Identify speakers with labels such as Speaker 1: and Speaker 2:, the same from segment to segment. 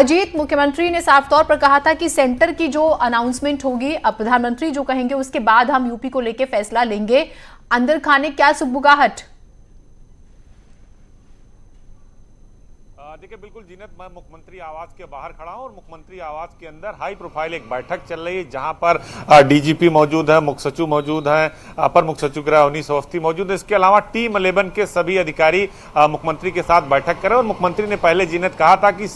Speaker 1: अजीत, मुख्यमंत्री ने साफ तौर पर कहा था कि सेंटर की जो अनाउंसमेंट होगी, अब प्रधानमंत्री जो कहेंगे उसके बाद हम यूपी को लेकर फैसला लेंगे। अंदर खाने क्या सुगबुगाहट?
Speaker 2: देखिए बिल्कुल जीनत, मैं मुख्यमंत्री आवास के बाहर खड़ा हूं और मुख्यमंत्री आवास के अंदर हाई प्रोफाइल एक बैठक चल रही है जहां पर डीजीपी मौजूद है, मुख्य सचिव मौजूद हैं, अपर मुख्य सचिव गृह अवनीश अवस्थी मौजूद है। इसके अलावा टीम 11 के सभी अधिकारी मुख्यमंत्री के साथ बैठक करें और मुख्यमंत्री ने पहले जीनत कहा था कि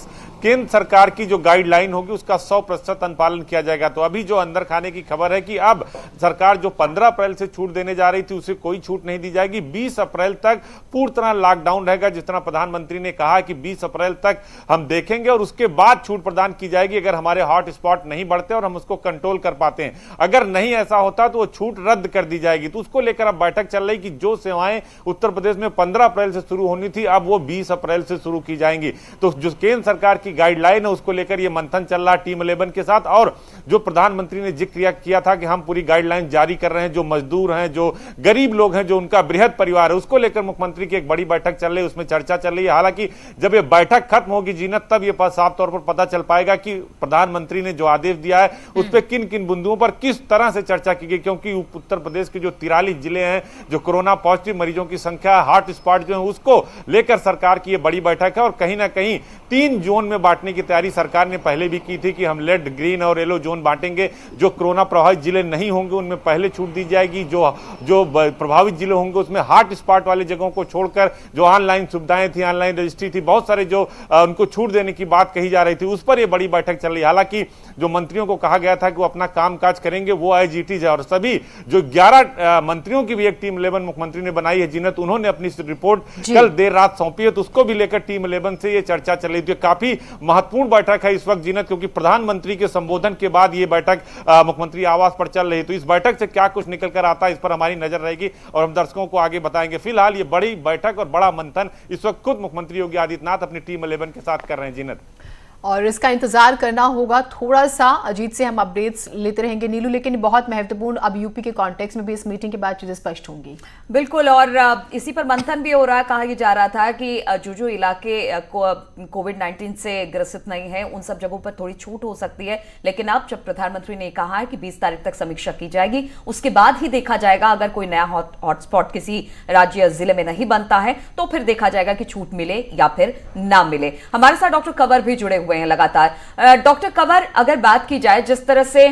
Speaker 2: केंद्र सरकार की जो गाइडलाइन होगी उसका 100% अनुपालन किया जाएगा। तो अभी जो अंदर खाने की खबर है कि अब सरकार जो 15 अप्रैल से छूट देने जा रही थी उसे कोई छूट नहीं दी जाएगी। 20 अप्रैल तक पूरी तरह लॉकडाउन रहेगा, जिस तरह प्रधानमंत्री ने कहा कि 20 अप्रैल तक हम देखेंगे और उसके बाद छूट प्रदान की जाएगी अगर हमारे हॉट स्पॉट नहीं बढ़ते और हम उसको कंट्रोल कर पाते हैं। अगर नहीं ऐसा होता तो वो छूट रद्द कर दी जाएगी। तो उसको लेकर अब बैठक चल रही कि जो सेवाएं उत्तर प्रदेश में 15 अप्रैल से शुरू होनी थी अब वो 20 अप्रैल से शुरू की जाएंगी। तो जो केंद्र सरकार की गाइडलाइन है उसको लेकर ये मंथन चल रहा टीम 11 के साथ। और जो प्रधानमंत्री ने जिक्र किया था कि हम पूरी गाइडलाइन जारी कर रहे हैं, जो मजदूर हैं, जो गरीब लोग हैं, जो उनका बृहद परिवार है, उसको लेकर मुख्यमंत्री की एक बड़ी बैठक चल रही है, उसमें चर्चा चल रही है। हालांकि जब ये बैठक खत्म होगी जीनत तब ये साफ तौर पर पता चल पाएगा कि प्रधानमंत्री ने जो आदेश दिया है उस पर किन किन बिंदुओं पर किस तरह से चर्चा की गई। क्योंकि उत्तर प्रदेश के जो 43 जिले हैं, जो कोरोना पॉजिटिव मरीजों की संख्या, हॉट स्पॉट जो है उसको लेकर सरकार की ये बड़ी बैठक है। और कहीं ना कहीं 3 जोन में बांटने की तैयारी सरकार ने पहले भी की थी कि हम रेड, ग्रीन और येलो जोन बांटेंगे। जो कोरोना प्रभावित जिले नहीं होंगे उनमें पहले छूट दी जाएगी, जो प्रभावित जिले होंगे उसमें हॉट स्पॉट वाले जगहों को छोड़कर जो ऑनलाइन सुविधाएं थी, ऑनलाइन रजिस्ट्री थी, बहुत सारे जो उनको छूट देने की बात कही जा रही थी, उस पर यह बड़ी बैठक चल रही है। हालांकि जो मंत्रियों को कहा गया था कि वो अपना कामकाज करेंगे वो एज इट इज है। और सभी जो 11 मंत्रियों की भी एक टीम 11 मुख्यमंत्री ने बनाई है जीनत, उन्होंने अपनी रिपोर्ट कल देर रात सौंपी है। तो उसको भी लेकर टीम 11 से ये चर्चा चल रही थी। काफी महत्वपूर्ण बैठक है इस वक्त जीनत, क्योंकि प्रधानमंत्री के संबोधन के बाद ये बैठक मुख्यमंत्री आवास पर चल रही है। तो इस बैठक से क्या कुछ निकल कर आता है इस पर हमारी नजर रहेगी और हम दर्शकों को आगे बताएंगे। फिलहाल ये बड़ी बैठक और बड़ा मंथन इस वक्त खुद मुख्यमंत्री योगी आदित्यनाथ अपनी टीम 11 के साथ कर रहे हैं जीनत,
Speaker 1: और इसका इंतजार करना होगा थोड़ा सा। अजीत से हम अपडेट्स लेते रहेंगे नीलू, लेकिन बहुत महत्वपूर्ण अब यूपी के कॉन्टेक्स्ट में भी इस मीटिंग के बाद चीजें स्पष्ट होंगी।
Speaker 3: बिल्कुल, और इसी पर मंथन भी हो रहा है। कहा जा रहा था कि जो इलाके कोविड-19 से ग्रसित नहीं है उन सब जगहों पर थोड़ी छूट हो सकती है, लेकिन अब जब प्रधानमंत्री ने कहा है कि 20 तारीख तक समीक्षा की जाएगी, उसके बाद ही देखा जाएगा। अगर कोई नया हॉटस्पॉट किसी राज्य या जिले में नहीं बनता है तो फिर देखा जाएगा कि छूट मिले या फिर ना मिले। हमारे साथ डॉक्टर कंवर भी जुड़े हुए हैं लगातार। डॉक्टर कंवर, अगर बात की जाए जिस तरह से,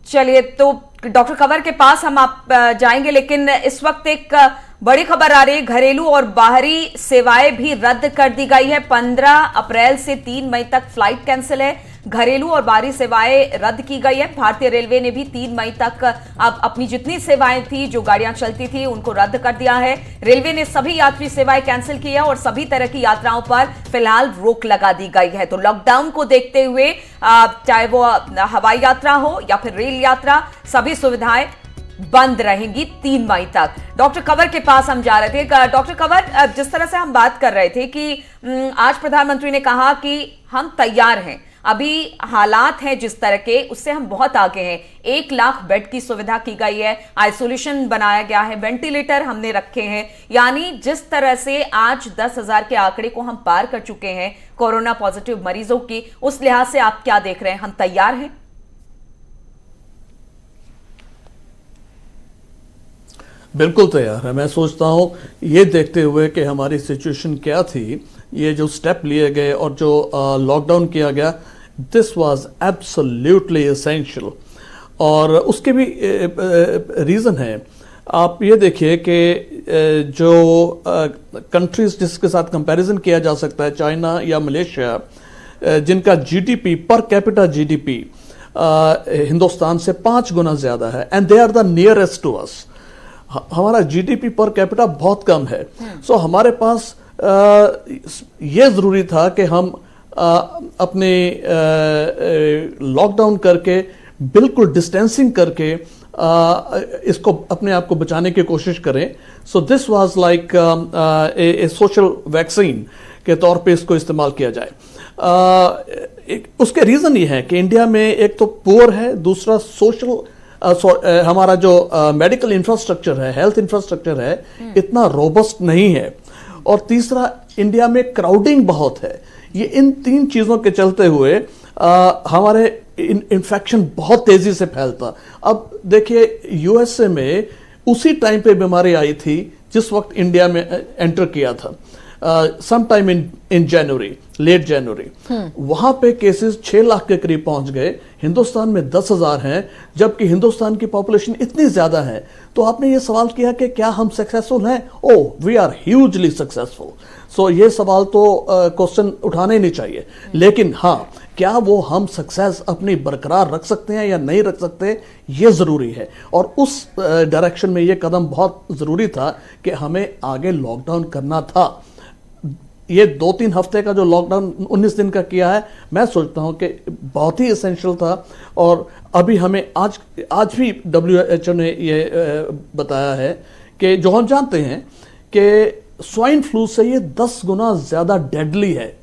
Speaker 3: चलिए तो डॉक्टर कंवर के पास हम आप जाएंगे, लेकिन इस वक्त एक बड़ी खबर आ रही है, घरेलू और बाहरी सेवाएं भी रद्द कर दी गई है। 15 अप्रैल से 3 मई तक फ्लाइट कैंसिल है, घरेलू और बाहरी सेवाएं रद्द की गई है। भारतीय रेलवे ने भी 3 मई तक अब अपनी जितनी सेवाएं थी, जो गाड़ियां चलती थी, उनको रद्द कर दिया है। रेलवे ने सभी यात्री सेवाएं कैंसिल की है और सभी तरह की यात्राओं पर फिलहाल रोक लगा दी गई है। तो लॉकडाउन को देखते हुए चाहे वो हवाई यात्रा हो या फिर रेल यात्रा, सभी सुविधाएं बंद रहेंगी 3 मई तक। डॉक्टर कंवर के पास हम जा रहे थे। डॉक्टर कंवर, जिस तरह से हम बात कर रहे थे कि आज प्रधानमंत्री ने कहा कि हम तैयार हैं, अभी हालात हैं जिस तरह के, उससे हम बहुत आगे हैं। 1 लाख बेड की सुविधा की गई है, आइसोलेशन बनाया गया है, वेंटिलेटर हमने रखे हैं। यानी जिस तरह से आज 10,000 के आंकड़े को हम पार कर चुके हैं कोरोना पॉजिटिव मरीजों की, उस लिहाज से आप क्या देख रहे हैं? हम तैयार हैं?
Speaker 4: बिल्कुल तैयार है। मैं सोचता हूं ये देखते हुए कि हमारी सिचुएशन क्या थी, ये जो स्टेप लिए गए और जो लॉकडाउन किया गया, दिस वाज एब्सोल्युटली एसेंशियल। और उसके भी रीज़न है। आप ये देखिए कि जो कंट्रीज जिसके साथ कंपैरिजन किया जा सकता है, चाइना या मलेशिया, जिनका GDP per capita GDP Hindustan से 5 गुना ज़्यादा है, and they are the nearest to us. हमारा जीडीपी पर कैपिटा बहुत कम है। सो हमारे पास ये जरूरी था कि हम अपने लॉकडाउन करके, बिल्कुल डिस्टेंसिंग करके इसको अपने आप को बचाने की कोशिश करें। So this was like a social vaccine के तौर पे इसको इस्तेमाल किया जाए। उसके रीजन ये है कि इंडिया में एक तो पुअर है, दूसरा सोशल हमारा जो मेडिकल इंफ्रास्ट्रक्चर है, हेल्थ इंफ्रास्ट्रक्चर है, इतना रोबस्ट नहीं है, और तीसरा इंडिया में क्राउडिंग बहुत है, ये इन 3 चीजों के चलते हुए हमारे इन्फेक्शन बहुत तेजी से फैलता। अब देखिए यूएसए में उसी टाइम पे बीमारी आई थी जिस वक्त इंडिया में एंटर किया था, some time in January, late जनवरी। वहां पे केसेस 6 लाख के करीब पहुंच गए। हिंदुस्तान में 10,000 हैं, जबकि हिंदुस्तान की पॉपुलेशन इतनी ज्यादा है। तो आपने ये सवाल किया कि क्या हम सक्सेसफुल हैं? ओह, वी आर ह्यूजली सक्सेसफुल। सो ये सवाल तो क्वेश्चन उठाने नहीं चाहिए, लेकिन हाँ, क्या वो हम सक्सेस अपनी बरकरार रख सकते हैं या नहीं रख सकते, ये जरूरी है। और उस डायरेक्शन में ये कदम बहुत जरूरी था कि हमें आगे लॉकडाउन करना था। ये 2-3 हफ्ते का जो लॉकडाउन 19 दिन का किया है, मैं सोचता हूं कि बहुत ही एसेंशियल था। और अभी हमें आज भी WHO ने ये बताया है कि जो हम जानते हैं कि स्वाइन फ्लू से ये 10 गुना ज्यादा डेडली है,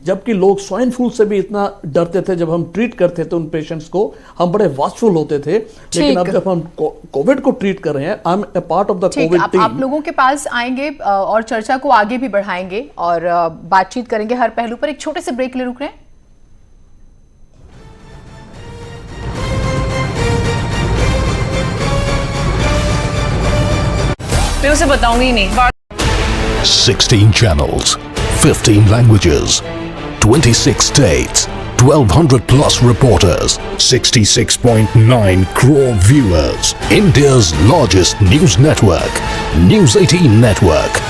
Speaker 4: जबकि लोग स्वाइन फ्लू से भी इतना डरते थे। जब हम ट्रीट करते थे उन पेशेंट्स को, हम बड़े वाचफुल होते थे, लेकिन अब जब हम कोविड को ट्रीट कर रहे हैं, I am a part of the COVID team.
Speaker 1: आप लोगों के पास आएंगे और चर्चा को आगे भी बढ़ाएंगे और बातचीत करेंगे हर पहलू पर। एक छोटे से ब्रेक ले रुक रहे हैं।
Speaker 5: मैं उसे बताऊंगी नहीं।
Speaker 6: 16 channels, 15 languages, 26 states, 1,200 plus reporters, 66.9 crore viewers. India's largest news network, News 18 Network.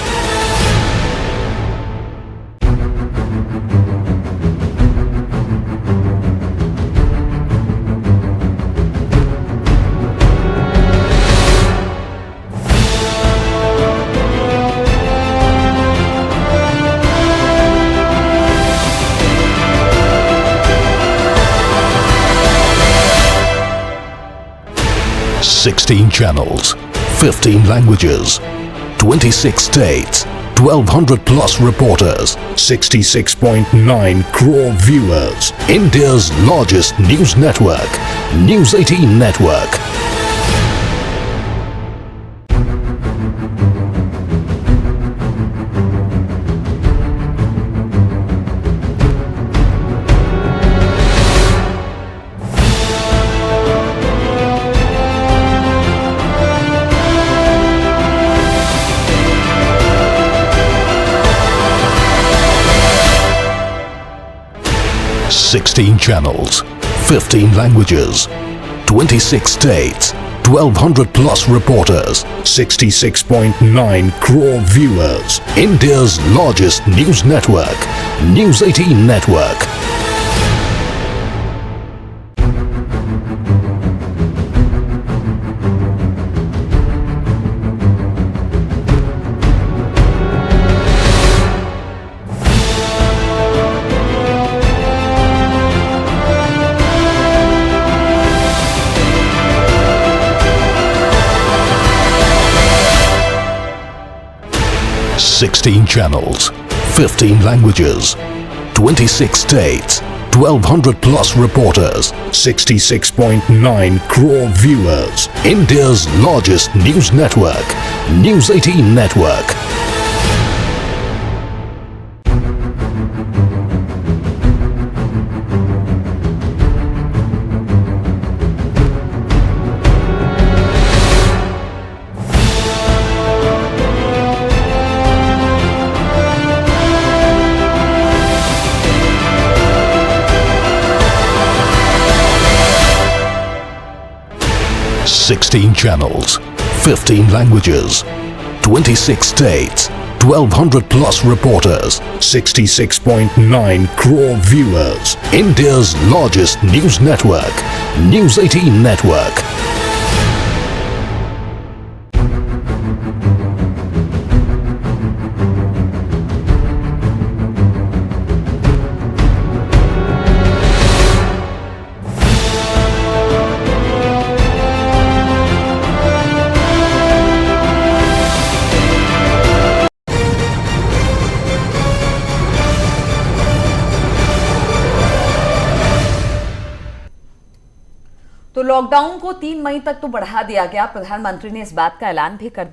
Speaker 6: Sixteen channels, 15 languages, 26 states, 1,200 plus reporters, 66.9 crore viewers. India's largest news network, News 18 Network. Sixteen channels, 15 languages, 26 states, 1,200 plus reporters, 66.9 crore viewers. India's largest news network, News 18 Network. Sixteen channels, 15 languages, 26 states, 1,200 plus reporters, 66.9 crore viewers. India's largest news network, News 18 Network. Sixteen channels, 15 languages, 26 states, 1,200 plus reporters, 66.9 crore viewers. India's largest news network, News 18 Network.
Speaker 3: तो lockdown को 3 मई तक तो बढ़ा दिया गया। प्रधानमंत्री ने इस बात का ऐलान भी कर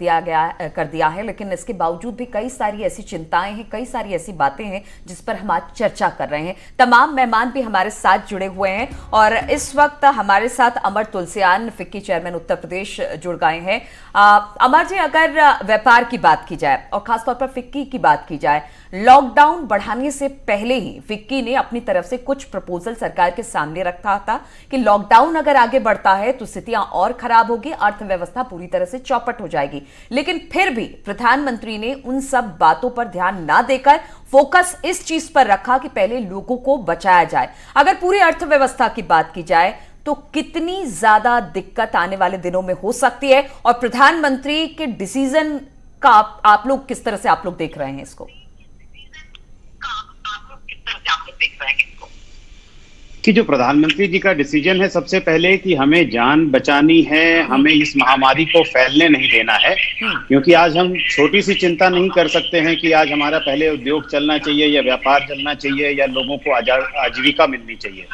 Speaker 3: दिया है, लेकिन इसके बावजूद भी कई सारी ऐसी चिंताएं हैं, कई सारी ऐसी बातें हैं जिस पर हम आज चर्चा कर रहे हैं। तमाम मेहमान भी हमारे साथ जुड़े हुए हैं और इस वक्त हमारे साथ अमर तुलसियान, फिक्की चेयरमैन उत्तर प्रदेश, जुड़ गए हैं। अमर जी, अगर व्यापार की बात की जाए और खासतौर पर फिक्की की बात की जाए, लॉकडाउन बढ़ाने से पहले ही फिक्की ने अपनी तरफ से कुछ प्रपोजल सरकार के सामने रखा था कि लॉकडाउन अगर आगे बढ़ता है तो स्थितियां और खराब होगी, अर्थव्यवस्था पूरी तरह से चौपट हो जाएगी। लेकिन फिर भी प्रधानमंत्री ने उन सब बातों पर ध्यान ना देकर फोकस इस चीज पर रखा कि पहले लोगों को बचाया जाए। अगर पूरी अर्थव्यवस्था की बात की जाए तो कितनी ज्यादा दिक्कत आने वाले दिनों में हो सकती है और प्रधानमंत्री के डिसीजन का आप लोग किस तरह से आप लोग देख रहे हैं इसको?
Speaker 7: कि जो प्रधानमंत्री जी का डिसीजन है, सबसे पहले कि हमें जान बचानी है, हमें इस महामारी को फैलने नहीं देना है। क्योंकि आज हम छोटी सी चिंता नहीं कर सकते हैं कि आज हमारा पहले उद्योग चलना चाहिए या व्यापार चलना चाहिए या लोगों को आजीविका मिलनी चाहिए।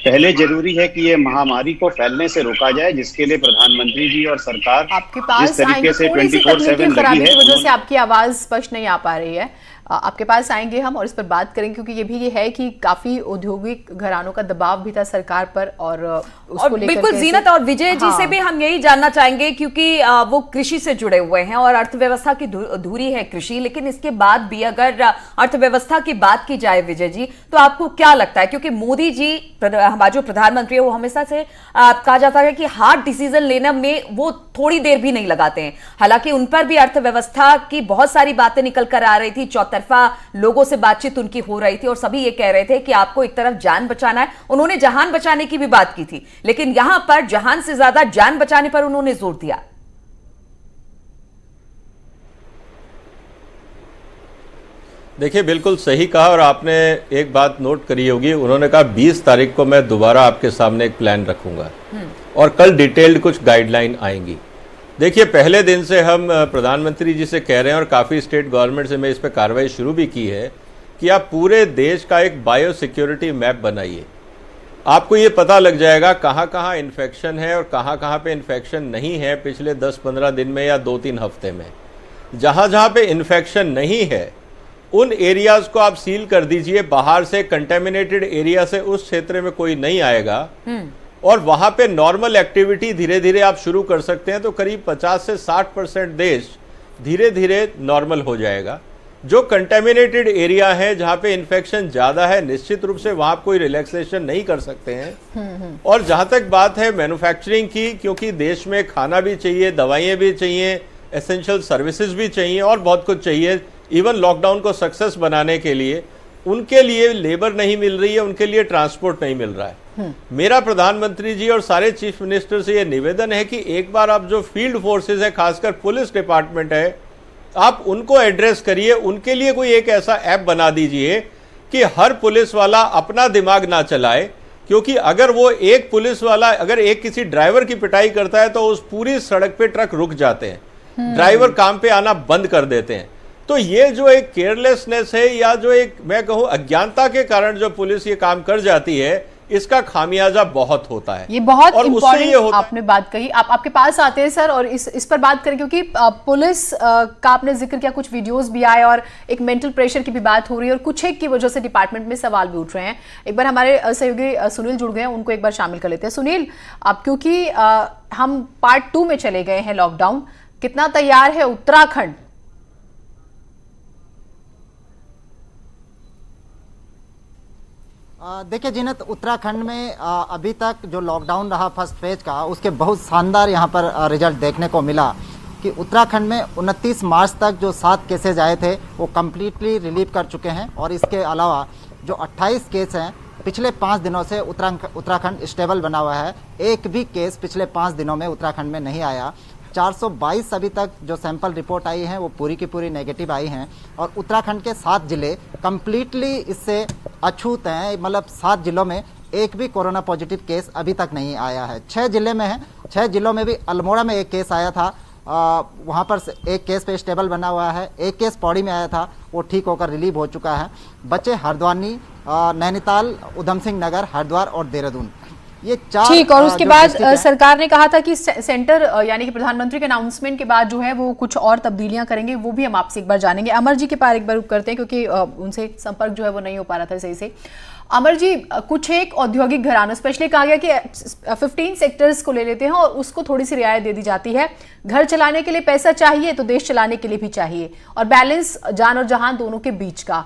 Speaker 7: पहले जरूरी है कि ये महामारी को फैलने से रोका जाए, जिसके लिए प्रधानमंत्री जी और सरकार जिस तरीके से 24/7 लगी है।
Speaker 1: वजह से आपकी आवाज स्पष्ट नहीं आ पा रही है। आपके पास आएंगे हम और इस पर बात करेंगे, क्योंकि ये भी है कि काफी औद्योगिक घरानों का दबाव भी था सरकार पर और उसको लेकर
Speaker 3: बिल्कुल जीनत और विजय जी से भी हम यही जानना चाहेंगे, क्योंकि वो कृषि से जुड़े हुए हैं और अर्थव्यवस्था की धुरी है कृषि। लेकिन इसके बाद भी अगर अर्थव्यवस्था की बात की जाए विजय जी, तो आपको क्या लगता है, क्योंकि मोदी जी हमारे जो प्रधानमंत्री है वो हमेशा से कहा जाता है कि हार्ड डिसीजन लेने में वो थोड़ी देर भी नहीं लगाते हैं। हालांकि उन पर भी अर्थव्यवस्था की बहुत सारी बातें निकल कर आ रही थी, चौतरफा लोगों से बातचीत उनकी हो रही थी और सभी ये कह रहे थे कि आपको एक तरफ जान बचाना है। उन्होंने जहान बचाने की भी बात की थी, लेकिन यहां पर जहान से ज्यादा जान बचाने पर उन्होंने जोर दिया।
Speaker 8: देखिए, बिल्कुल सही कहा और आपने एक बात नोट करी होगी, उन्होंने कहा 20 तारीख को मैं दोबारा आपके सामने एक प्लान रखूंगा और कल डिटेल्ड कुछ गाइडलाइन आएंगी। देखिए, पहले दिन से हम प्रधानमंत्री जी से कह रहे हैं और काफ़ी स्टेट गवर्नमेंट से मैं इस पर कार्रवाई शुरू भी की है कि आप पूरे देश का एक बायो सिक्योरिटी मैप बनाइए। आपको ये पता लग जाएगा कहाँ कहाँ इन्फेक्शन है और कहाँ कहाँ पे इन्फेक्शन नहीं है पिछले 10-15 दिन में या 2-3 हफ्ते में। जहाँ जहाँ पे इन्फेक्शन नहीं है उन एरियाज को आप सील कर दीजिए, बाहर से कंटेमिनेटेड एरिया से उस क्षेत्र में कोई नहीं आएगा और वहां पे नॉर्मल एक्टिविटी धीरे धीरे आप शुरू कर सकते हैं। तो करीब 50 से 60% देश धीरे धीरे नॉर्मल हो जाएगा। जो कंटेमिनेटेड एरिया है, जहां पे इन्फेक्शन ज्यादा है, निश्चित रूप से वहां आप कोई रिलैक्सेशन नहीं कर सकते हैं। और जहां तक बात है मैन्युफैक्चरिंग की, क्योंकि देश में खाना भी चाहिए, दवाइयां भी चाहिए, एसेंशियल सर्विसेज भी चाहिए और बहुत कुछ चाहिए। इवन लॉकडाउन को सक्सेस बनाने के लिए उनके लिए लेबर नहीं मिल रही है, उनके लिए ट्रांसपोर्ट नहीं मिल रहा है। मेरा प्रधानमंत्री जी और सारे चीफ मिनिस्टर से यह निवेदन है कि एक बार आप जो फील्ड फोर्सेस है, खासकर पुलिस डिपार्टमेंट है, आप उनको एड्रेस करिए। उनके लिए कोई एक ऐसा ऐप बना दीजिए कि हर पुलिस वाला अपना दिमाग ना चलाए, क्योंकि अगर वो एक पुलिस वाला अगर एक किसी ड्राइवर की पिटाई करता है तो उस पूरी सड़क पे ट्रक रुक जाते हैं, ड्राइवर काम पे आना बंद कर देते हैं। तो ये जो एक केयरलेसनेस है या जो एक मैं कहूं अज्ञानता के कारण जो पुलिस ये काम कर जाती है, इसका खामियाजा बहुत होता है।
Speaker 1: ये बहुत इंपॉर्टेंट आपने बात कही। आपके पास आते हैं सर और इस पर बात करें, क्योंकि पुलिस का आपने जिक्र किया, कुछ वीडियोस भी आए और एक मेंटल प्रेशर की भी बात हो रही है और कुछ एक की वजह से डिपार्टमेंट में सवाल भी उठ रहे हैं। एक बार हमारे सहयोगी सुनील जुड़ गए हैं, उनको एक बार शामिल कर लेते हैं। सुनील, अब क्योंकि हम पार्ट 2 में चले गए हैं लॉकडाउन, कितना तैयार है उत्तराखंड?
Speaker 9: देखिए जीनत, उत्तराखंड में अभी तक जो लॉकडाउन रहा फर्स्ट फेज का, उसके बहुत शानदार यहाँ पर रिजल्ट देखने को मिला कि उत्तराखंड में 29 मार्च तक जो 7 केसेज आए थे वो कम्प्लीटली रिलीव कर चुके हैं। और इसके अलावा जो 28 केस हैं, पिछले 5 दिनों से उत्तराखंड स्टेबल बना हुआ है। एक भी केस पिछले 5 दिनों में उत्तराखंड में नहीं आया। 422 अभी तक जो सैंपल रिपोर्ट आई हैं वो पूरी की पूरी नेगेटिव आई हैं। और उत्तराखंड के 7 जिले कम्प्लीटली इससे अछूत हैं, मतलब 7 जिलों में एक भी कोरोना पॉजिटिव केस अभी तक नहीं आया है। 6 जिले में है, 6 जिलों में भी अल्मोड़ा में एक केस आया था, वहाँ पर एक केस पे स्टेबल बना हुआ है। एक केस पौड़ी में आया था, वो ठीक होकर रिलीव हो चुका है। बचे हल्द्वानी, नैनीताल, उधम सिंह नगर, हरिद्वार और देहरादून। ये 4
Speaker 1: ठीक। और उसके बाद
Speaker 9: डिस्ट्रिक्ट
Speaker 1: सरकार ने कहा था कि सेंटर यानी कि प्रधानमंत्री के अनाउंसमेंट के बाद जो है वो कुछ और तब्दीलियां करेंगे, वो भी हम आपसे एक बार जानेंगे। अमर जी के पास एक बार रुक करते हैं क्योंकि उनसे संपर्क जो है वो नहीं हो पा रहा था सही से। अमर जी, कुछ एक औद्योगिक घरानों स्पेशली कहा गया कि 15 सेक्टर्स को ले लेते हैं और उसको थोड़ी सी रियायत दे दी जाती है। घर चलाने के लिए पैसा चाहिए तो देश चलाने के लिए भी चाहिए, और बैलेंस जान और जहान दोनों के बीच का।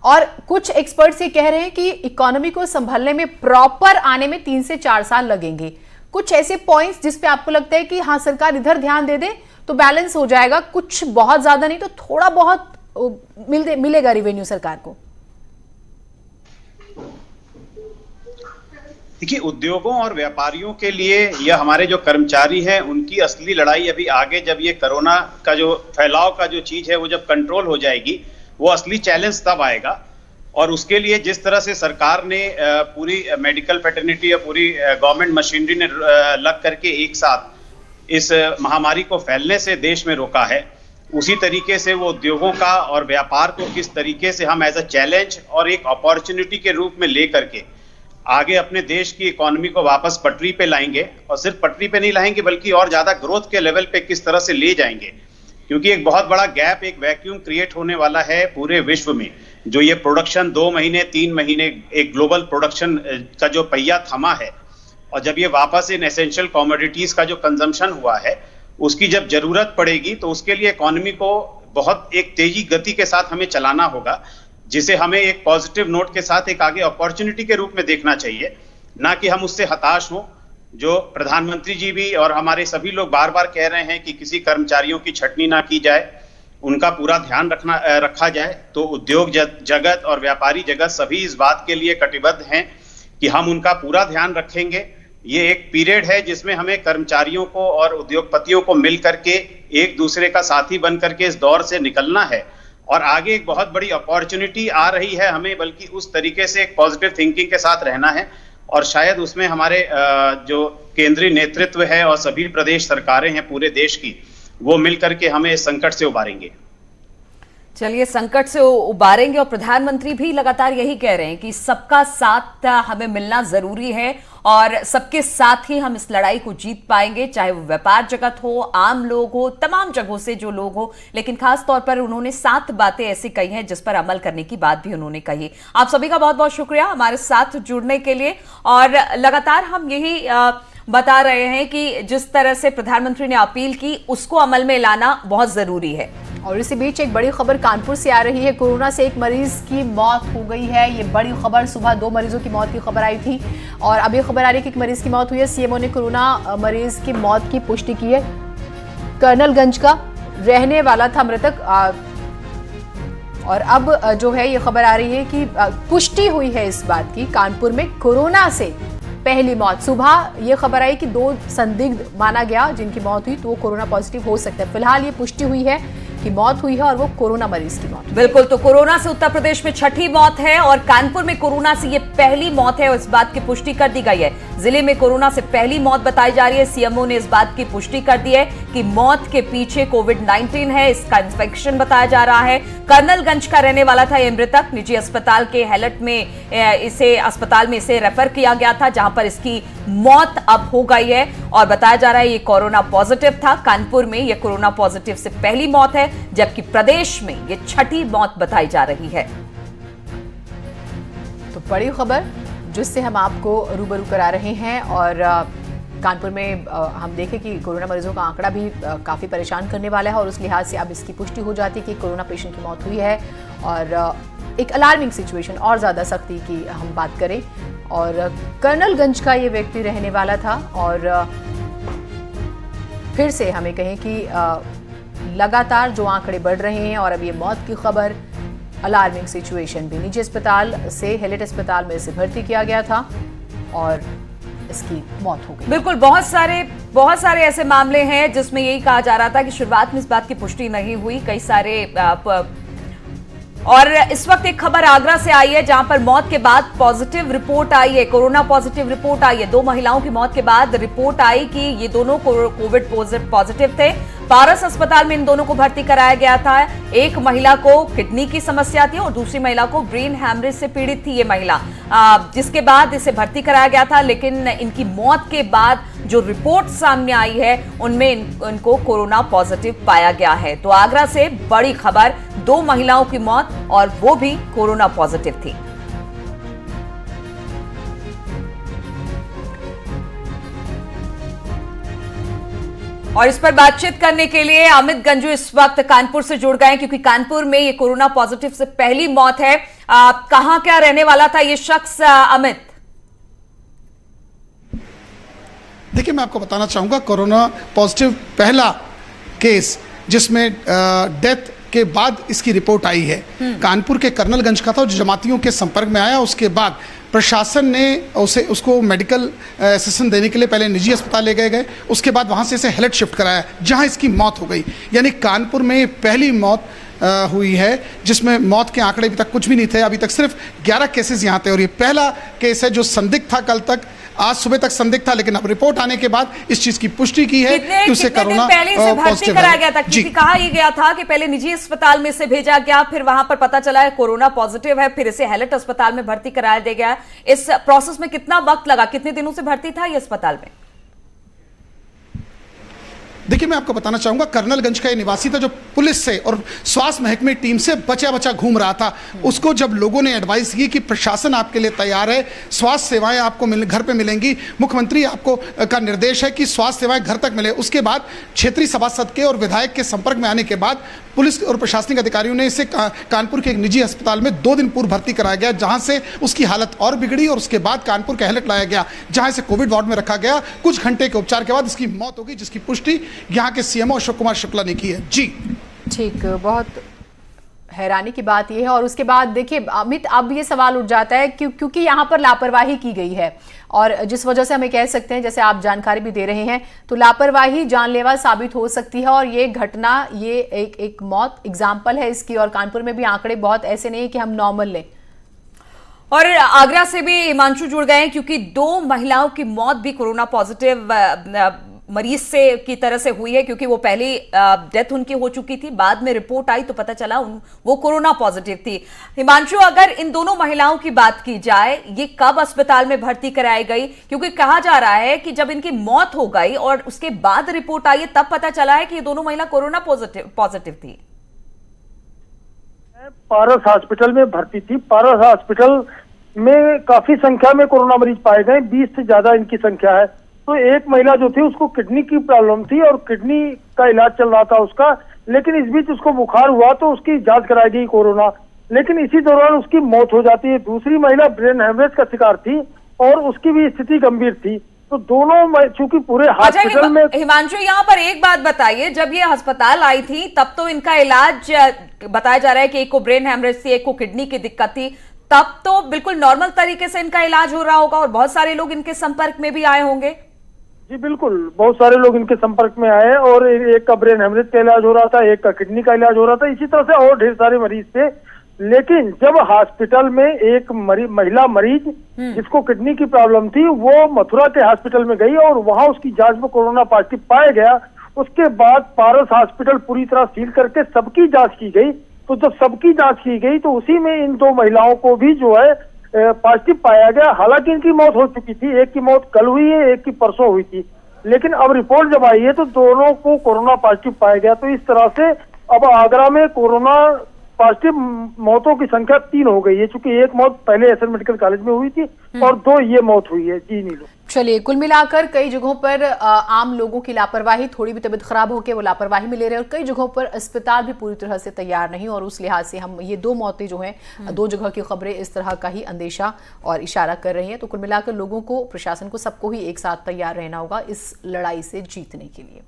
Speaker 1: और कुछ एक्सपर्ट्स ये कह रहे हैं कि इकोनॉमी को संभालने में प्रॉपर आने में 3 से 4 साल लगेंगे। कुछ ऐसे पॉइंट्स जिस पे आपको लगता है कि हाँ सरकार इधर ध्यान दे दे तो बैलेंस हो जाएगा, कुछ बहुत ज्यादा नहीं तो थोड़ा बहुत मिलेगा रेवेन्यू सरकार को?
Speaker 7: देखिए, उद्योगों और व्यापारियों के लिए यह हमारे जो कर्मचारी हैं उनकी असली लड़ाई अभी आगे, जब ये कोरोना का जो फैलाव का जो चीज है वो जब कंट्रोल हो जाएगी, वो असली चैलेंज तब आएगा। और उसके लिए जिस तरह से सरकार ने पूरी मेडिकल फैटर्निटी या पूरी गवर्नमेंट मशीनरी ने लग करके एक साथ इस महामारी को फैलने से देश में रोका है, उसी तरीके से वो उद्योगों का और व्यापार को किस तरीके से हम एज अ चैलेंज और एक अपॉर्चुनिटी के रूप में ले करके आगे अपने देश की इकोनॉमी को वापस पटरी पे लाएंगे। और सिर्फ पटरी पे नहीं लाएंगे बल्कि और ज्यादा ग्रोथ के लेवल पे किस तरह से ले जाएंगे, क्योंकि एक बहुत बड़ा गैप, एक वैक्यूम क्रिएट होने वाला है पूरे विश्व में। जो ये प्रोडक्शन 2 महीने 3 महीने एक ग्लोबल प्रोडक्शन का जो पहिया थमा है, और जब ये वापस इन एसेंशियल कमोडिटीज का जो कंजम्पशन हुआ है उसकी जब जरूरत पड़ेगी, तो उसके लिए इकोनॉमी को बहुत एक तेजी गति के साथ हमें चलाना होगा, जिसे हमें एक पॉजिटिव नोट के साथ एक आगे अपॉर्चुनिटी के रूप में देखना चाहिए, ना कि हम उससे हताश हों। जो प्रधानमंत्री जी भी और हमारे सभी लोग बार बार कह रहे हैं कि किसी कर्मचारियों की छटनी ना की जाए, उनका पूरा ध्यान रखा जाए, तो उद्योग जगत और व्यापारी जगत सभी इस बात के लिए कटिबद्ध हैं कि हम उनका पूरा ध्यान रखेंगे। ये एक पीरियड है जिसमें हमें कर्मचारियों को और उद्योगपतियों को मिल करके एक दूसरे का साथी बन करके इस दौर से निकलना है, और आगे एक बहुत बड़ी अपॉर्चुनिटी आ रही है हमें, बल्कि उस तरीके से एक पॉजिटिव थिंकिंग के साथ रहना है। और शायद उसमें हमारे जो केंद्रीय नेतृत्व है और सभी प्रदेश सरकारें हैं पूरे देश की, वो मिलकर के हमें इस संकट से उबारेंगे।
Speaker 3: चलिए, संकट से उबारेंगे। और प्रधानमंत्री भी लगातार यही कह रहे हैं कि सबका साथ हमें मिलना जरूरी है और सबके साथ ही हम इस लड़ाई को जीत पाएंगे, चाहे वो व्यापार जगत हो, आम लोग हो, तमाम जगहों से जो लोग हो। लेकिन खास तौर पर उन्होंने 7 बातें ऐसी कही हैं जिस पर अमल करने की बात भी उन्होंने कही। आप सभी का बहुत बहुत शुक्रिया हमारे साथ जुड़ने के लिए। और लगातार हम यही बता रहे हैं कि जिस तरह से प्रधानमंत्री ने अपील की उसको अमल में लाना बहुत जरूरी है।
Speaker 1: और इसी बीच एक बड़ी खबर कानपुर से आ रही है। कोरोना से एक मरीज की मौत हो गई है। ये बड़ी खबर, सुबह 2 मरीजों की मौत की खबर आई थी और अब ये खबर आ रही है कि एक मरीज की मौत हुई है। सीएमओ ने कोरोना मरीज की मौत की पुष्टि की है। कर्नलगंज का रहने वाला था मृतक। और अब जो है ये खबर आ रही है कि पुष्टि हुई है इस बात की, कानपुर में कोरोना से पहली मौत। सुबह ये खबर आई कि 2 संदिग्ध माना गया जिनकी मौत हुई, तो वो कोरोना पॉजिटिव हो सकता है। फिलहाल ये पुष्टि हुई है कि मौत हुई है और वो कोरोना मरीज की मौत।
Speaker 3: बिल्कुल, तो कोरोना से उत्तर प्रदेश में 6ठी मौत है और कानपुर में कोरोना से ये पहली मौत है और इस बात की पुष्टि कर दी गई है। जिले में कोरोना से पहली मौत बताई जा रही है। सीएमओ ने इस बात की पुष्टि कर दी है कि मौत के पीछे कोविड-19 है, इसका इन्फेक्शन बताया जा रहा है। कर्नलगंज का रहने वाला था ये मृतक। निजी अस्पताल के हैलट में इसे रेफर किया गया था, जहां पर इसकी मौत अब हो गई है और बताया जा रहा है ये कोरोना पॉजिटिव था। कानपुर में ये कोरोना पॉजिटिव से पहली मौत है, जबकि प्रदेश में ये 6ठी मौत बताई जा रही है।
Speaker 1: तो बड़ी खबर जिससे हम आपको रूबरू करा रहे हैं। और कानपुर में हम देखें कि कोरोना मरीजों का आंकड़ा भी काफ़ी परेशान करने वाला है और उस लिहाज से अब इसकी पुष्टि हो जाती है कि कोरोना पेशेंट की मौत हुई है। और एक अलार्मिंग सिचुएशन, और ज़्यादा सख्ती की हम बात करें, और कर्नलगंज का ये व्यक्ति रहने वाला था। और फिर से हमें कहें कि लगातार जो आंकड़े बढ़ रहे हैं और अब ये मौत की खबर, अलार्मिंग सिचुएशन भी। निजी अस्पताल से हैलट अस्पताल में इसे भर्ती किया गया था और इसकी मौत हो गई।
Speaker 3: बिल्कुल, बहुत सारे ऐसे मामले हैं जिसमें यही कहा जा रहा था कि शुरुआत में इस बात की पुष्टि नहीं हुई। कई सारे और इस वक्त एक खबर आगरा से आई है जहां पर मौत के बाद पॉजिटिव रिपोर्ट आई है, कोरोना पॉजिटिव रिपोर्ट आई है। 2 महिलाओं की मौत के बाद रिपोर्ट आई कि ये दोनों कोविड पॉजिटिव थे। पारस अस्पताल में इन दोनों को भर्ती कराया गया था। एक महिला को किडनी की समस्या थी और दूसरी महिला को ब्रेन हैमरेज से पीड़ित थी ये महिला, जिसके बाद इसे भर्ती कराया गया था। लेकिन इनकी मौत के बाद जो रिपोर्ट सामने आई है उनमें इनको कोरोना पॉजिटिव पाया गया है। तो आगरा से बड़ी खबर, 2 महिलाओं की मौत और वो भी कोरोना पॉजिटिव थी। और इस पर बातचीत करने के लिए अमित गंजू इस वक्त कानपुर से जुड़ गए, क्योंकि कानपुर में ये कोरोना पॉजिटिव से पहली मौत है। कहां क्या रहने वाला था ये शख्स अमित?
Speaker 10: देखिए, मैं आपको बताना चाहूंगा, कोरोना पॉजिटिव पहला केस जिसमें डेथ के बाद इसकी रिपोर्ट आई है कानपुर के कर्नलगंज का था, जो जमातियों के संपर्क में आया। उसके बाद प्रशासन ने उसको मेडिकल असिस्टेंस देने के लिए पहले निजी अस्पताल ले गए, उसके बाद वहां से इसे हेलट शिफ्ट कराया, जहां इसकी मौत हो गई। यानी कानपुर में पहली मौत हुई है जिसमें मौत के आंकड़े अभी तक कुछ भी नहीं थे। अभी तक सिर्फ 11 केसेस यहाँ थे और ये पहला केस है जो संदिग्ध था। कल तक, आज सुबह तक संदिग्ध था, लेकिन अब रिपोर्ट आने के बाद इस चीज की पुष्टि की है कि उसे कोरोना
Speaker 3: पॉजिटिव कराया गया था। क्योंकि कहा यह गया था कि पहले निजी अस्पताल में इसे भेजा गया, फिर वहां पर पता चला है कोरोना पॉजिटिव है, फिर इसे हेलट अस्पताल में भर्ती कराया गया। इस प्रोसेस में कितना वक्त लगा, कितने दिनों से भर्ती था ये अस्पताल में?
Speaker 10: देखिए, मैं आपको बताना चाहूंगा, कर्नलगंज का ये निवासी था जो पुलिस से और स्वास्थ्य महकमे टीम से बचा घूम रहा था। उसको जब लोगों ने एडवाइस की कि प्रशासन आपके लिए तैयार है, स्वास्थ्य सेवाएं आपको घर पे मिलेंगी, मुख्यमंत्री आपको का निर्देश है कि स्वास्थ्य सेवाएं घर तक मिले। उसके बाद क्षेत्रीय सभासद के और विधायक के संपर्क में आने के बाद पुलिस और प्रशासनिक अधिकारियों ने इसे कानपुर के एक निजी अस्पताल में 2 दिन पूर्व भर्ती कराया गया, जहां से उसकी हालत और बिगड़ी और उसके बाद कानपुर के हेलट लाया गया, जहां इसे कोविड वार्ड में रखा गया। कुछ घंटे के उपचार के बाद इसकी मौत हो गई, जिसकी पुष्टि यहाँ के सीएमओ अशोक कुमार शुक्ला ने की है। जी
Speaker 1: ठीक, बहुत हैरानी की बात यह है। और उसके बाद देखिए अमित, अब ये सवाल उठ जाता है क्योंकि यहाँ पर लापरवाही की गई है और जिस वजह से हमें कह सकते हैं, जैसे आप जानकारी भी दे रहे हैं, तो लापरवाही जानलेवा साबित हो सकती है। और ये घटना, ये एक मौत एग्जाम्पल है इसकी। और कानपुर में भी आंकड़े बहुत ऐसे नहीं कि हम नॉर्मल लें।
Speaker 3: और आगरा से भी हिमांशु जुड़ गए हैं, क्योंकि 2 महिलाओं की मौत भी कोरोना पॉजिटिव मरीज से की तरह से हुई है, क्योंकि वो पहले डेथ उनकी हो चुकी थी, बाद में रिपोर्ट आई तो पता चला वो कोरोना पॉजिटिव थी। हिमांशु, अगर इन दोनों महिलाओं की बात की जाए, ये कब अस्पताल में भर्ती कराई गई? क्योंकि कहा जा रहा है कि जब इनकी मौत हो गई और उसके बाद रिपोर्ट आई तब पता चला है कि ये दोनों महिला कोरोना पॉजिटिव थी।
Speaker 11: पारस हॉस्पिटल में भर्ती थी। पारस हॉस्पिटल में काफी संख्या में कोरोना मरीज पाए गए, 20 से ज्यादा इनकी संख्या है। तो एक महिला जो थी उसको किडनी की प्रॉब्लम थी और किडनी का इलाज चल रहा था उसका, लेकिन इस बीच उसको बुखार हुआ तो उसकी जांच कराई गई कोरोना, लेकिन इसी दौरान उसकी मौत हो जाती है। दूसरी महिला ब्रेन हैमरेज का शिकार थी और उसकी भी स्थिति गंभीर थी। तो दोनों चूंकि पूरे हॉस्पिटल में।
Speaker 3: हिमांशु, यहाँ पर एक बात बताइए, जब ये अस्पताल आई थी तब तो इनका इलाज बताया जा रहा है कि एक को ब्रेन हैमरेज थी, एक को किडनी की दिक्कत थी, तब तो बिल्कुल नॉर्मल तरीके से इनका इलाज हो रहा होगा और बहुत सारे लोग इनके संपर्क में भी आए होंगे।
Speaker 11: जी बिल्कुल, बहुत सारे लोग इनके संपर्क में आए और एक का ब्रेन हेमरेज का इलाज हो रहा था, एक का किडनी का इलाज हो रहा था, इसी तरह से और ढेर सारे मरीज थे। लेकिन जब हॉस्पिटल में एक महिला मरीज जिसको किडनी की प्रॉब्लम थी, वो मथुरा के हॉस्पिटल में गई और वहां उसकी जांच में कोरोना पॉजिटिव पाया गया। उसके बाद पारस हॉस्पिटल पूरी तरह सील करके सबकी जांच की गई। तो जब सबकी जांच की गई तो उसी में इन 2 महिलाओं को भी जो है पॉजिटिव पाया गया। हालांकि इनकी मौत हो चुकी थी, एक की मौत कल हुई है, एक की परसों हुई थी, लेकिन अब रिपोर्ट जब आई है तो दोनों को कोरोना पॉजिटिव पाया गया। तो इस तरह से अब आगरा में कोरोना पॉजिटिव मौतों की संख्या 3 हो गई है, चूंकि एक मौत पहले एसएन मेडिकल कॉलेज में हुई थी और 2 ये मौत हुई है। जी नीलू,
Speaker 1: चलिए, कुल मिलाकर कई जगहों पर आम लोगों की लापरवाही, थोड़ी भी तबीयत खराब होकर वो लापरवाही में ले रहे हैं और कई जगहों पर अस्पताल भी पूरी तरह से तैयार नहीं। और उस लिहाज से हम ये 2 मौतें जो हैं, 2 जगह की खबरें इस तरह का ही अंदेशा और इशारा कर रही हैं। तो कुल मिलाकर लोगों को, प्रशासन को, सबको ही एक साथ तैयार रहना होगा इस लड़ाई से जीतने के लिए।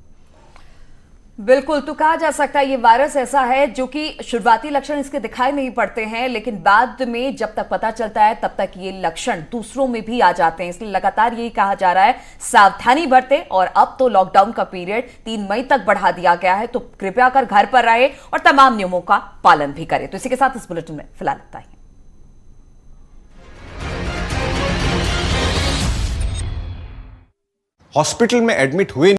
Speaker 3: बिल्कुल, तो कहा जा सकता है ये वायरस ऐसा है जो कि शुरुआती लक्षण इसके दिखाई नहीं पड़ते हैं, लेकिन बाद में जब तक पता चलता है तब तक ये लक्षण दूसरों में भी आ जाते हैं। इसलिए लगातार यही कहा जा रहा है सावधानी बरतें। और अब तो लॉकडाउन का पीरियड 3 मई तक बढ़ा दिया गया है, तो कृपया कर घर पर रहे और तमाम नियमों का पालन भी करें। तो इसी के साथ इस बुलेटिन में फिलहाल इतना ही।
Speaker 12: हॉस्पिटल में एडमिट हुए